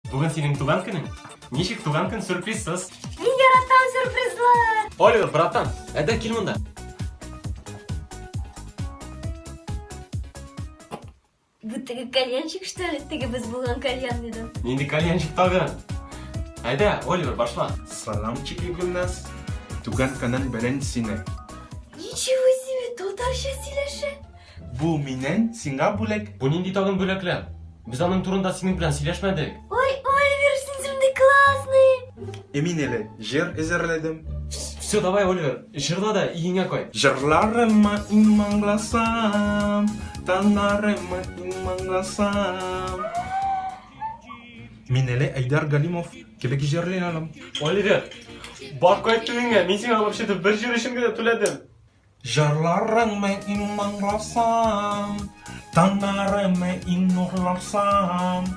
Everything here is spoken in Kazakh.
Бүгін сенің туған күнің. Нешік туған күн сюрпризсіз? Мен яратам сюрпризлар. Оливер, братан, әді кел мұнда. Bu tigi кальянчик, что ли? Тigi biz bulgan кальян dedim. Ненде кальянчик тағын. Әйда, Оливер, башла. Salamчик Гүлназ. Туган канан белен сине. Ничего себе, татарша сөйлеші. Бу минен сиңа бүлек. Бұл ненде тағын бөліклер. Біз аның турында сенің білән сөйлешмедік. Ой, Оливер, сен сондай классный. Эмин жер эзерледим. Все, давай, Оливер, жырда да иңе қой. Жырларыма иманласам, таңдарыма иманласам. Мин Айдар Галимов, кебек жерлей алам. Оливер, бар қой түліңе, мен сен алып шетіп бір жер үшін кеді төледім. Жырларыма иманласам, таңдарыма иманласам.